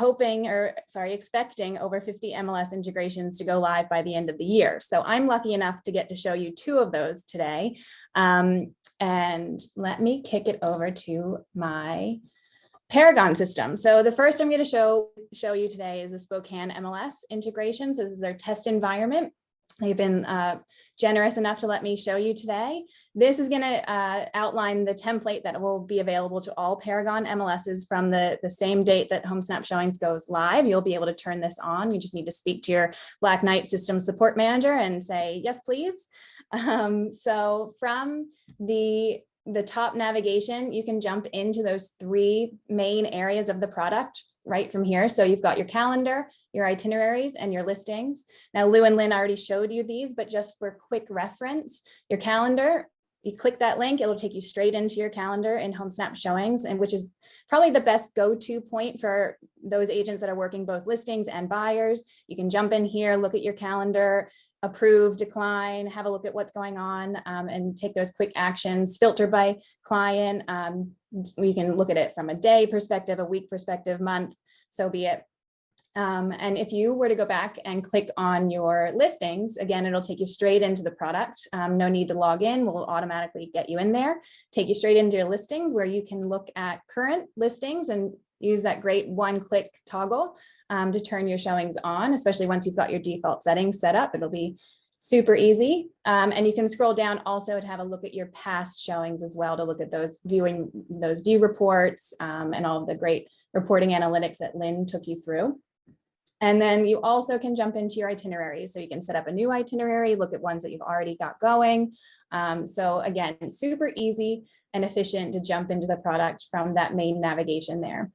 Speaker 6: expecting over 50 MLS integrations to go live by the end of the year. So I'm lucky enough to get to show you 2 of those today. And let me kick it over to my Paragon system. So the first I'm going to show you today is the Spokane Mls Integrations. This is their test environment. They've been generous enough to let me show you today. This is going to outline the template that will be available to all Paragon MLSs from the same date that Homesnap Showings goes live. You'll be able to turn this on. You just need to speak to your Black Knight system support manager and say, yes, please. So from the top navigation, you can jump into those 3 main areas of the product right from here. So you've got your calendar, your itineraries, and your listings. Now, Lou and Lynn already showed you these, but just for quick reference, your calendar, you click that link, it'll take you straight into your calendar in Homesnap Showings, and which is probably the best go-to point for those agents that are working both listings and buyers. You can jump in here, look at your calendar, approve, decline, have a look at what's going on, and take those quick actions, filter by client. You can look at it from a day perspective, a week perspective, month, so be it. And if you were to go back and click on your listings, again, it'll take you straight into the product. No need to log in, we'll automatically get you in there, take you straight into your listings where you can look at current listings and use that great one-click toggle to turn your showings on, especially once you've got your default settings set up. It'll be super easy. And you can scroll down also to have a look at your past showings as well, to look at those view reports and all of the great reporting analytics that Lynn took you through. And then you also can jump into your itineraries. So you can set up a new itinerary, look at ones that you've already got going. So again, super easy and efficient to jump into the product from that main navigation there.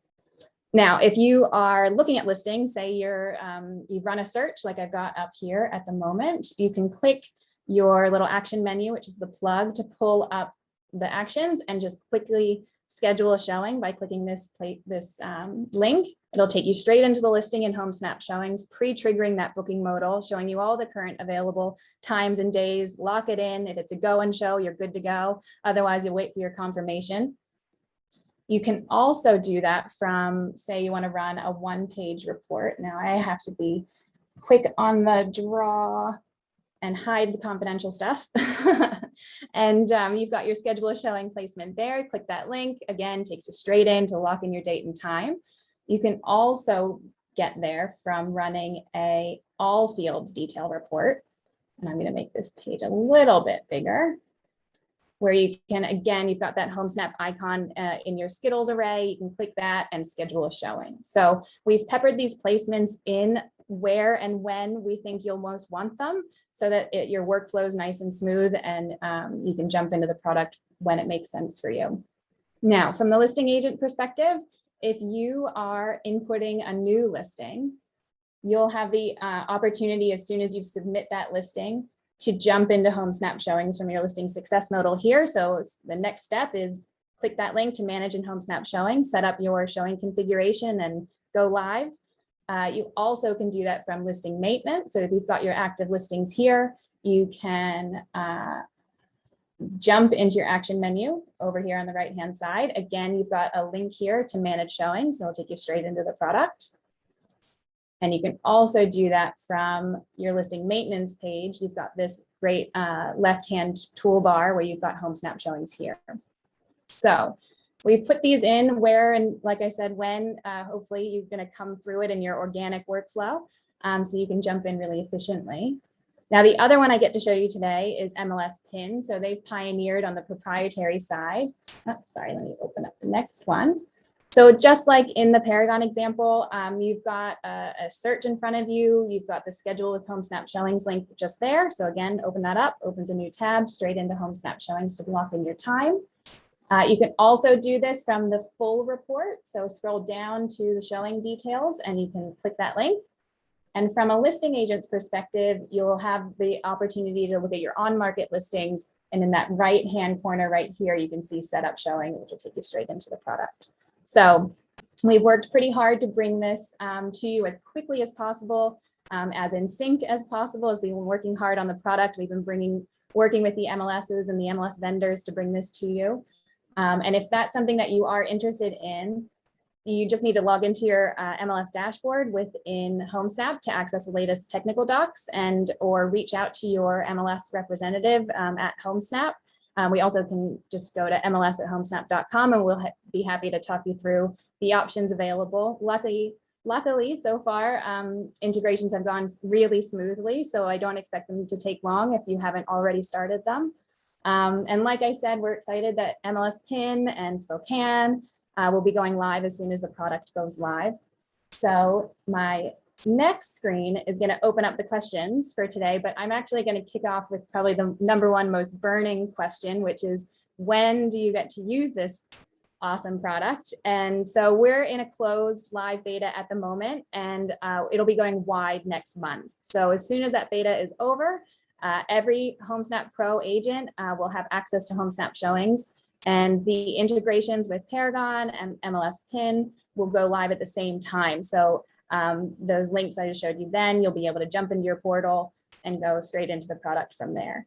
Speaker 6: Now, if you are looking at listings, say you've run a search like I've got up here at the moment, you can click your little action menu, which is the plug, to pull up the actions and just quickly schedule a showing by clicking this link. It'll take you straight into the listing in Homesnap Showings, pre-triggering that booking modal, showing you all the current available times and days. Lock it in. If it's a go and show, you're good to go. Otherwise, you'll wait for your confirmation. You can also do that from, say you want to run a 1-page report. Now I have to be quick on the draw and hide the confidential stuff. And you've got your schedule a showing placement there. Click that link. Again, takes you straight in to lock in your date and time. You can also get there from running a all fields detail report. And I'm going to make this page a little bit bigger, where you can, again, you've got that Homesnap icon in your Skittles array. You can click that and schedule a showing. So we've peppered these placements in where and when we think you'll most want them, so that your workflow is nice and smooth, and you can jump into the product when it makes sense for you. Now, from the listing agent perspective, if you are inputting a new listing, you'll have the opportunity, as soon as you submit that listing, to jump into Homesnap Showings from your listing success modal here. So the next step is click that link to manage in Homesnap Showings, set up your showing configuration and go live. You also can do that from listing maintenance. So if you've got your active listings here, you can jump into your action menu over here on the right-hand side. Again, you've got a link here to manage showings, so it'll take you straight into the product. And you can also do that from your listing maintenance page. You've got this great left-hand toolbar where you've got Homesnap Showings here. So we've put these in where, and like I said, when hopefully you're going to come through it in your organic workflow, so you can jump in really efficiently. Now, the other one I get to show you today is MLS Pin. So they've pioneered on the proprietary side. Oh, sorry, let me open up the next one. So just like in the Paragon example, you've got a search in front of you. You've got the schedule with Homesnap Showings link just there. So again, open that up, opens a new tab straight into Homesnap Showings to block in your time. You can also do this from the full report. So scroll down to the showing details and you can click that link. And from a listing agent's perspective, you'll have the opportunity to look at your on-market listings. And in that right-hand corner right here, you can see setup showing, which will take you straight into the product. So we've worked pretty hard to bring this to you as quickly as possible. as in sync as possible as we've been working hard on the product. We've been working with the MLSs and the MLS vendors to bring this to you. And if that's something that you are interested in, you just need to log into your MLS dashboard within Homesnap to access the latest technical docs or reach out to your MLS representative at Homesnap. We also can just go to mls@homesnap.com and we'll be happy to talk you through the options available. Luckily, so far, integrations have gone really smoothly, so I don't expect them to take long if you haven't already started them. And like I said, we're excited that MLS PIN and Spokane will be going live as soon as the product goes live. So my next screen is going to open up the questions for today, but I'm actually going to kick off with probably the #1 most burning question, which is, when do you get to use this awesome product? And so we're in a closed live beta at the moment, and it'll be going wide next month. So as soon as that beta is over, every Homesnap Pro agent will have access to Homesnap Showings, and the integrations with Paragon and MLS PIN will go live at the same time. So those links I just showed you then, you'll be able to jump into your portal and go straight into the product from there.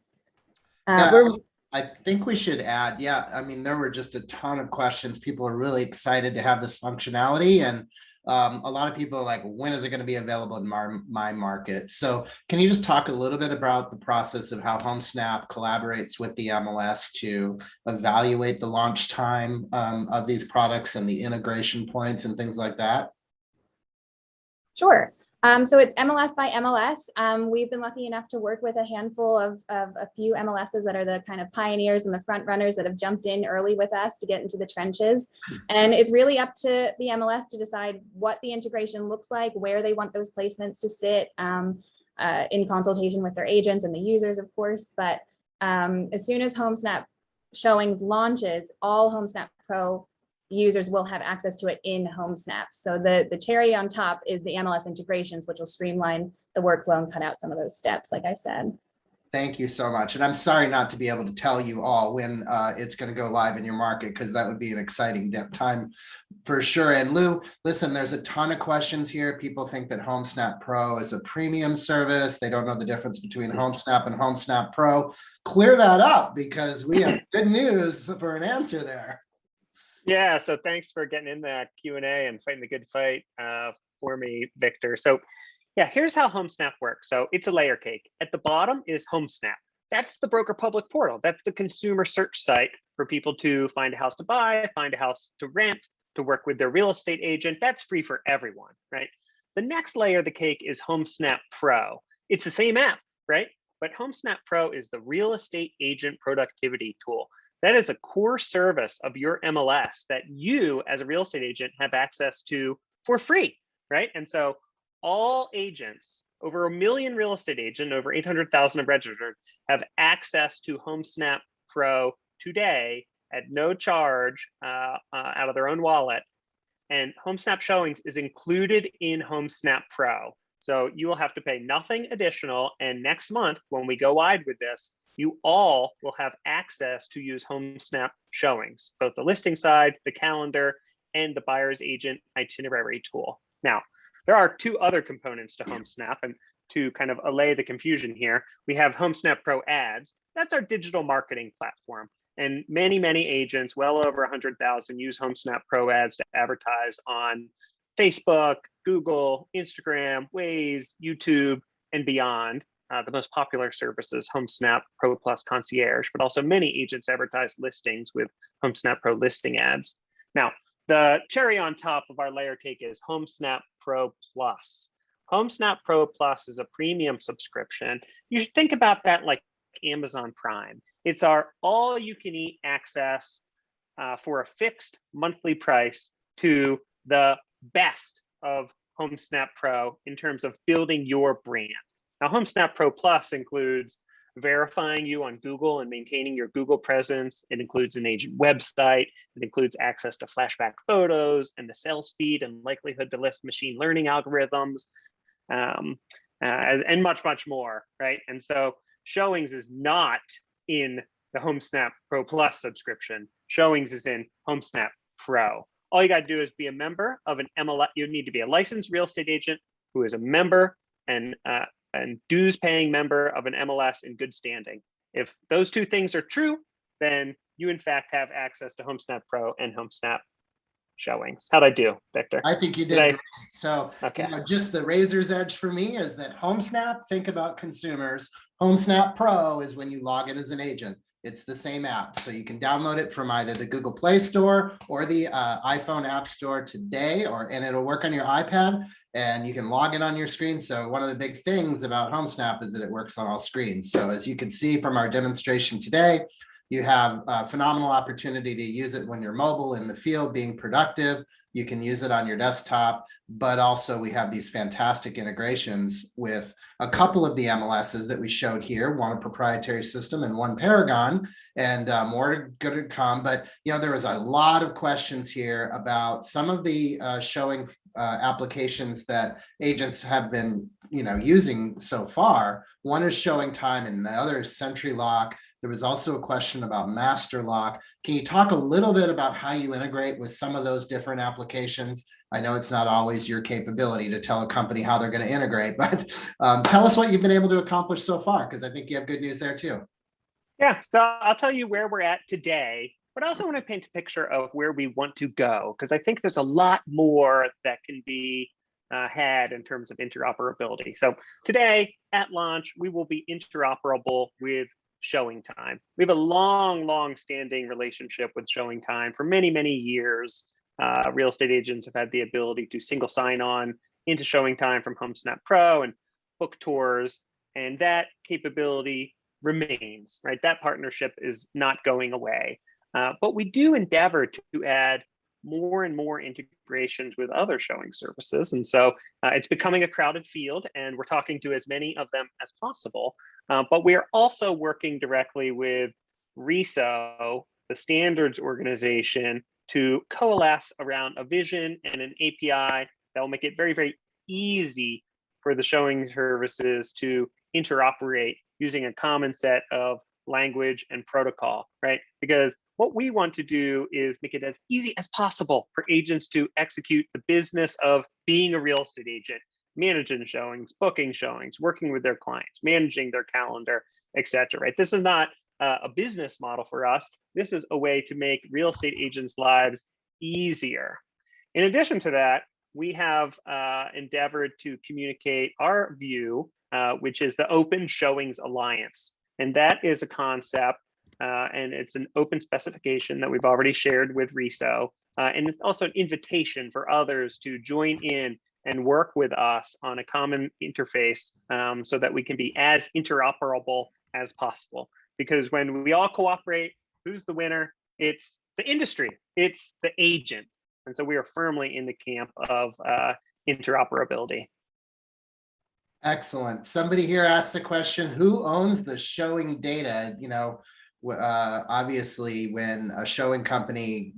Speaker 1: I think we should add, I mean, there were just a ton of questions. People are really excited to have this functionality, and a lot of people are like, when is it going to be available in my market? So can you just talk a little bit about the process of how Homesnap collaborates with the MLS to evaluate the launch time of these products and the integration points and things like that?
Speaker 6: Sure. So it's MLS by MLS. We've been lucky enough to work with a handful of a few MLSs that are the kind of pioneers and the front runners that have jumped in early with us to get into the trenches. And it's really up to the MLS to decide what the integration looks like, where they want those placements to sit, in consultation with their agents and the users, of course. But as soon as Homesnap Showings launches, all Homesnap Pro users will have access to it in Homesnap. So the cherry on top is the MLS integrations, which will streamline the workflow and cut out some of those steps, like I said.
Speaker 1: Thank you so much. And I'm sorry not to be able to tell you all when it's going to go live in your market, because that would be an exciting time for sure. And Lou, listen, there's a ton of questions here. People think that Homesnap Pro is a premium service. They don't know the difference between Homesnap and Homesnap Pro. Clear that up, because we have good news for an answer there.
Speaker 2: Yeah, so thanks for getting in that Q&A and fighting the good fight for me, Victor. So yeah, here's how Homesnap works. So it's a layer cake. At the bottom is Homesnap. That's the broker public portal. That's the consumer search site for people to find a house to buy, find a house to rent, to work with their real estate agent. That's free for everyone, right? The next layer of the cake is Homesnap Pro. It's the same app, right? But Homesnap Pro is the real estate agent productivity tool. That is a core service of your MLS that you as a real estate agent have access to for free, right? And so all agents, over 1 million real estate agents, over 800,000 have registered, have access to Homesnap Pro today at no charge out of their own wallet. And Homesnap Showings is included in Homesnap Pro. So you will have to pay nothing additional. And next month, when we go wide with this, you all will have access to use Homesnap Showings, both the listing side, the calendar, and the buyer's agent itinerary tool. Now, there are 2 other components to Homesnap, and to kind of allay the confusion here, we have Homesnap Pro Ads. That's our digital marketing platform. And many, many agents, well over 100,000, use Homesnap Pro Ads to advertise on Facebook, Google, Instagram, Waze, YouTube, and beyond. The most popular service is Homesnap Pro Plus Concierge, but also many agents advertise listings with Homesnap Pro listing ads. Now, the cherry on top of our layer cake is Homesnap Pro Plus. Homesnap Pro Plus is a premium subscription. You should think about that like Amazon Prime. It's our all-you-can-eat access for a fixed monthly price to the best of Homesnap Pro in terms of building your brand. Now, Homesnap Pro Plus includes verifying you on Google and maintaining your Google presence. It includes an agent website. It includes access to flashback photos and the sales speed and likelihood to list machine learning algorithms, and much, much more, right? And so Showings is not in the Homesnap Pro Plus subscription. Showings is in Homesnap Pro. All you got to do is be a member of an MLS. You need to be a licensed real estate agent who is a member and dues-paying member of an MLS in good standing. If those two things are true, then you in fact have access to Homesnap Pro and Homesnap Showings. How'd I do, Victor?
Speaker 1: I think you did great. So,
Speaker 2: okay.
Speaker 1: Just the razor's edge for me is that Homesnap, think about consumers. Homesnap Pro is when you log in as an agent. It's the same app. So you can download it from either the Google Play Store or the iPhone App Store today, and it'll work on your iPad and you can log in on your screen. So one of the big things about Homesnap is that it works on all screens. So as you can see from our demonstration today, you have a phenomenal opportunity to use it when you're mobile in the field being productive. You can use it on your desktop, but also we have these fantastic integrations with a couple of the MLSs that we showed here, one a proprietary system and one Paragon, and more to come. But there was a lot of questions here about some of the showing applications that agents have been using so far. One is Showing Time and the other is Sentry Lock. There was also a question about Master Lock. Can you talk a little bit about how you integrate with some of those different applications? I know it's not always your capability to tell a company how they're going to integrate, but tell us what you've been able to accomplish so far, because I think you have good news there too.
Speaker 2: Yeah, so I'll tell you where we're at today, but I also want to paint a picture of where we want to go, because I think there's a lot more that can be had in terms of interoperability. So today at launch, we will be interoperable with Showing Time. We have a long standing relationship with Showing Time for many years. Real estate agents have had the ability to single sign on into Showing Time from Homesnap Pro and book tours, and that capability remains, right? That partnership is not going away, but we do endeavor to add more and more integrations with other showing services. And so it's becoming a crowded field, and we're talking to as many of them as possible. But we are also working directly with RISO, the standards organization, to coalesce around a vision and an API that will make it very easy for the showing services to interoperate using a common set of language and protocol, right? Because what we want to do is make it as easy as possible for agents to execute the business of being a real estate agent, managing showings, booking showings, working with their clients, managing their calendar, etc. Right? This is not a business model for us. This is a way to make real estate agents' lives easier. In addition to that, we have endeavored to communicate our view, which is the Open Showings Alliance. And that is a concept, and it's an open specification that we've already shared with RISO. And it's also an invitation for others to join in and work with us on a common interface so that we can be as interoperable as possible. Because when we all cooperate, who's the winner? It's the industry, it's the agent. And so we are firmly in the camp of interoperability.
Speaker 1: Excellent. Somebody here asked the question, who owns the showing data? Obviously when a showing company,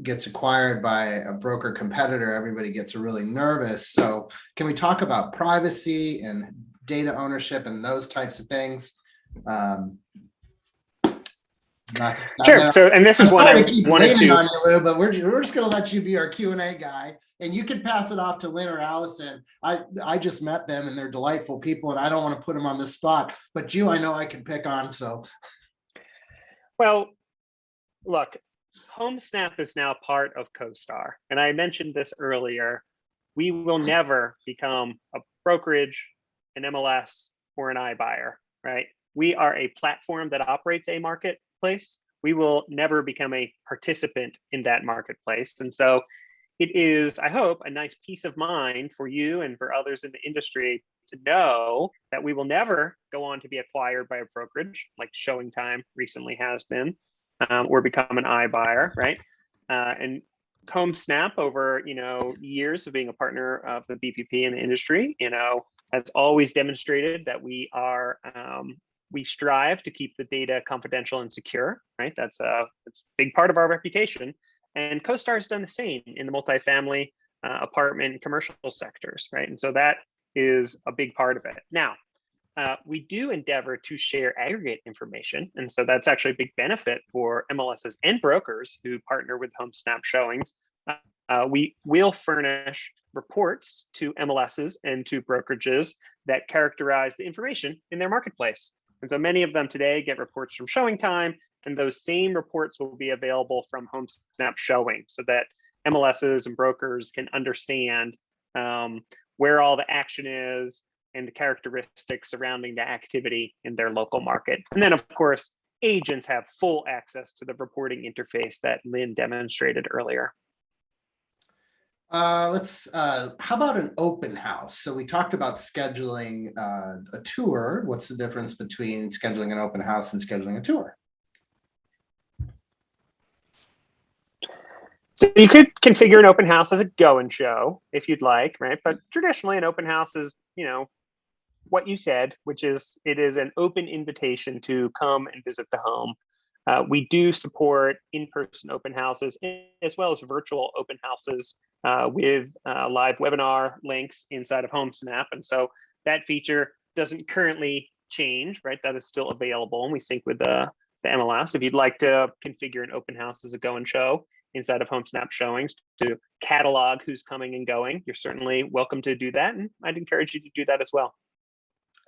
Speaker 1: gets acquired by a broker competitor, everybody gets really nervous. So can we talk about privacy and data ownership and those types of things?
Speaker 2: Sure. So, and this is one I wanted to.
Speaker 1: On you, Lou, but we're just going to let you be our Q&A guy, and you can pass it off to Lynn or Allison. I just met them, and they're delightful people, and I don't want to put them on the spot. But you, I know I can pick on. So,
Speaker 2: well, look, Homesnap is now part of CoStar, and I mentioned this earlier. We will never become a brokerage, an MLS, or an iBuyer, right? We are a platform that operates a marketplace. We will never become a participant in that marketplace. And so it is, I hope, a nice peace of mind for you and for others in the industry to know that we will never go on to be acquired by a brokerage like Showing Time recently has been, or become an iBuyer, right? And Homesnap, over years of being a partner of the BPP in the industry, has always demonstrated that we are we strive to keep the data confidential and secure, right? That's a big part of our reputation. And CoStar has done the same in the multifamily, apartment, and commercial sectors, right? And so that is a big part of it. Now, we do endeavor to share aggregate information. And so that's actually a big benefit for MLSs and brokers who partner with Homesnap Showings. We will furnish reports to MLSs and to brokerages that characterize the information in their marketplace. And so many of them today get reports from Showing Time, and those same reports will be available from Homesnap Showings so that MLSs and brokers can understand where all the action is and the characteristics surrounding the activity in their local market. And then, of course, agents have full access to the reporting interface that Lynn demonstrated earlier.
Speaker 1: How about an open house? So we talked about scheduling a tour. What's the difference between scheduling an open house and scheduling a tour?
Speaker 2: So you could configure an open house as a go and show if you'd like, right? But traditionally an open house is, what you said, which is it is an open invitation to come and visit the home. We do support in-person open houses as well as virtual open houses with live webinar links inside of Homesnap. And so that feature doesn't currently change, right? That is still available, and we sync with the MLS. If you'd like to configure an open house as a go and show inside of Homesnap Showings to catalog who's coming and going, you're certainly welcome to do that. And I'd encourage you to do that as well.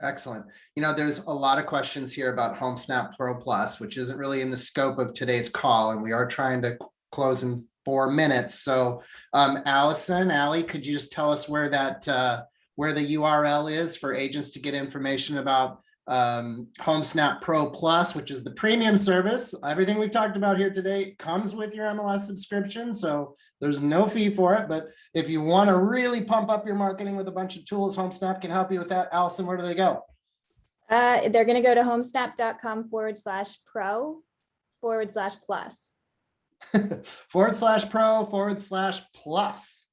Speaker 1: Excellent. There's a lot of questions here about Homesnap Pro Plus, which isn't really in the scope of today's call, and we are trying to close in 4 minutes. So, Allie, could you just tell us where that where the URL is for agents to get information about Homesnap Pro Plus, which is the premium service? Everything we've talked about here today comes with your MLS subscription, so there's no fee for it. But if you want to really pump up your marketing with a bunch of tools, Homesnap can help you with that. Allison, where do they go?
Speaker 6: They're going to go to homesnap.com/pro/plus.
Speaker 1: /pro/plus.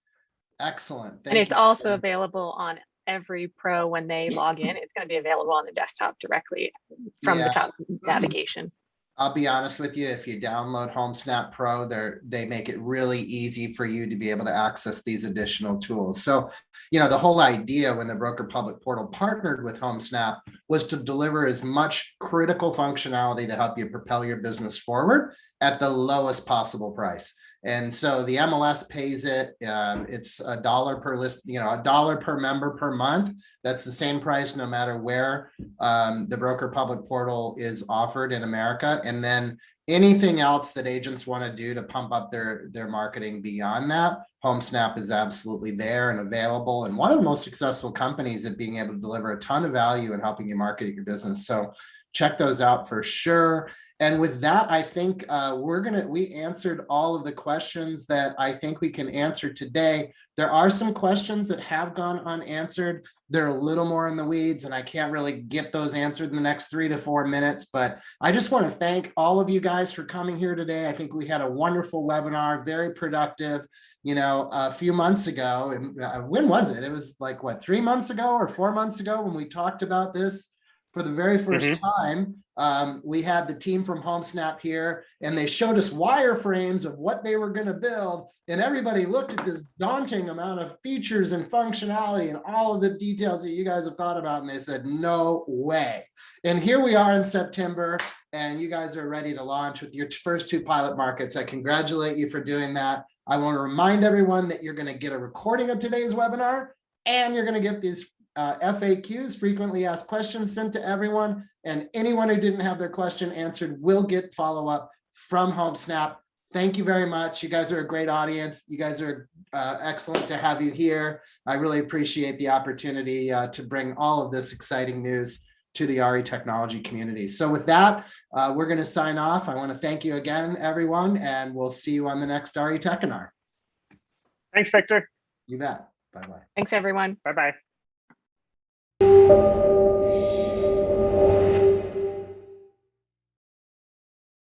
Speaker 1: Excellent.
Speaker 5: And it's also available on every pro when they log in. It's going to be available on the desktop directly from the top navigation.
Speaker 1: I'll be honest with you, if you download Homesnap Pro, they make it really easy for you to be able to access these additional tools. So, the whole idea when the Broker Public Portal partnered with Homesnap was to deliver as much critical functionality to help you propel your business forward at the lowest possible price. And so the MLS pays it. It's $1 per list, $1 per member per month. That's the same price no matter where the Broker Public Portal is offered in America. And then anything else that agents want to do to pump up their marketing beyond that, Homesnap is absolutely there and available, and one of the most successful companies at being able to deliver a ton of value in helping you market your business. So check those out for sure. And with that, I think we answered all of the questions that I think we can answer today. There are some questions that have gone unanswered. They're a little more in the weeds, and I can't really get those answered in the next 3 to 4 minutes. But I just want to thank all of you guys for coming here today. I think we had a wonderful webinar, very productive. A few months ago, and when was it? It was like, 3 months ago or 4 months ago when we talked about this for the very first time. We had the team from Homesnap here, and they showed us wireframes of what they were going to build, and everybody looked at this daunting amount of features and functionality and all of the details that you guys have thought about, and they said, no way. And here we are in September, and you guys are ready to launch with your first 2 pilot markets. I congratulate you for doing that. I want to remind everyone that you're going to get a recording of today's webinar, and you're going to get these FAQs, frequently asked questions, sent to everyone, and anyone who didn't have their question answered will get follow-up from Homesnap. Thank you very much. You guys are a great audience. You guys are excellent to have you here. I really appreciate the opportunity to bring all of this exciting news to the RE technology community. So with that, we're going to sign off. I want to thank you again, everyone, and we'll see you on the next RE Techinar.
Speaker 2: Thanks, Victor.
Speaker 1: You bet. Bye-bye.
Speaker 5: Thanks, everyone.
Speaker 2: Bye-bye.